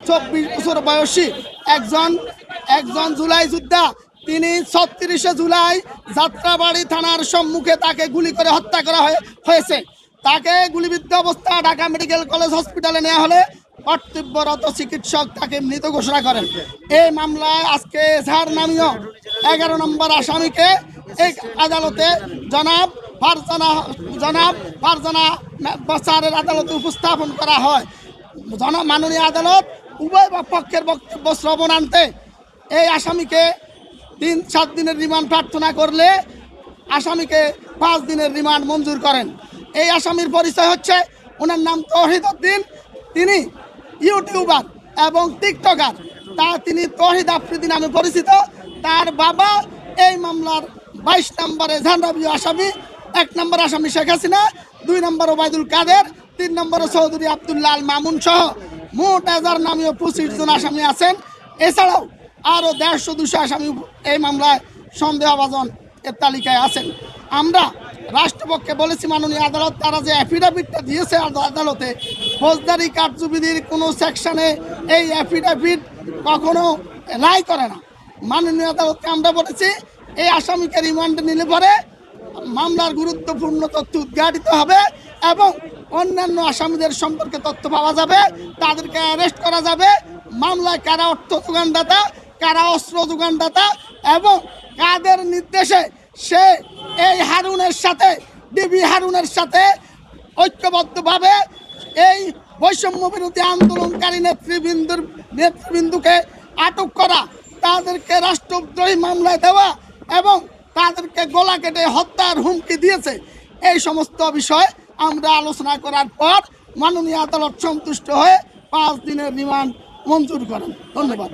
24 বছর বয়সী একজন জুলাই যোদ্ধা। তিনি 36শে জুলাই যাত্রাবাড়ি থানার সম্মুখে তাকে গুলি করে হত্যা করা হয়েছে। তাকে গুলিবিদ্ধ অবস্থা ঢাকা মেডিকেল কলেজ হসপিটালে নেওয়া হলে কর্তব্যরত চিকিৎসক তাকে মৃত ঘোষণা করেন। এই মামলায় আজকে এজাহার নামীয় 11 নম্বর আসামিকে এই আদালতে জনাব ফারজানা বাসারের আদালতে উপস্থাপন করা হয়। মাননীয় আদালত উভয় পক্ষের বক্তব্য শ্রবণান্তে এই আসামিকে 7 দিনের রিমান্ড প্রার্থনা করলে আসামিকে 5 দিনের রিমান্ড মঞ্জুর করেন। এই আসামির পরিচয় হচ্ছে, ওনার নাম তৌহিদ উদ্দিন। তিনি ইউটিউবার এবং টিকটকার। তিনি তৌহিদ আফ্রিদি নামে পরিচিত। তার বাবা এই মামলার 22 নম্বরে ঝান্ডাবীয় আসামি। 1 নম্বর আসামি শেখ হাসিনা, 2 নম্বর ওবায়দুল কাদের, 3 নম্বরে চৌধুরী আব্দুল্লাহ আল মামুন সহ মোট 1000 নামীয় 25 জন আসামি আছেন। এছাড়াও আরও 150-200 আসামি এই মামলায় সন্দেহভাজন এর তালিকায় আছেন। আমরা রাষ্ট্রপক্ষে বলেছি, মাননীয় আদালত তারা যে অ্যাফিডাভিটটা দিয়েছে আদালতে, ফৌজদারি কার্যবিধির কোনো সেকশনে এই অ্যাফিডাভিট কখনো রায় করে না। মাননীয় আদালতকে আমরা বলেছি, এই আসামিকে রিমান্ডে নিলে পরে মামলার গুরুত্বপূর্ণ তথ্য উদ্ঘাটিত হবে এবং অন্যান্য আসামিদের সম্পর্কে তথ্য পাওয়া যাবে, তাদেরকে অ্যারেস্ট করা যাবে। মামলায় কারা অর্থ যোগানদাতা, কারা অস্ত্র যোগানদাতা এবং কাদের নির্দেশে সে এই হারুনের সাথে, ডিবি হারুনের সাথে ঐক্যবদ্ধভাবে এই বৈষম্য বিরোধী আন্দোলনকারী নেতৃবৃন্দুকে আটক করা, তাদেরকে রাষ্ট্রদ্রোহী মামলায় দেওয়া এবং তাদেরকে গলা কেটে হত্যার হুমকি দিয়েছে। এই সমস্ত বিষয় আমরা আলোচনা করার পর মাননীয় আদালত সন্তুষ্ট হয়ে 5 দিনের রিমান্ড মঞ্জুর করেন। ধন্যবাদ।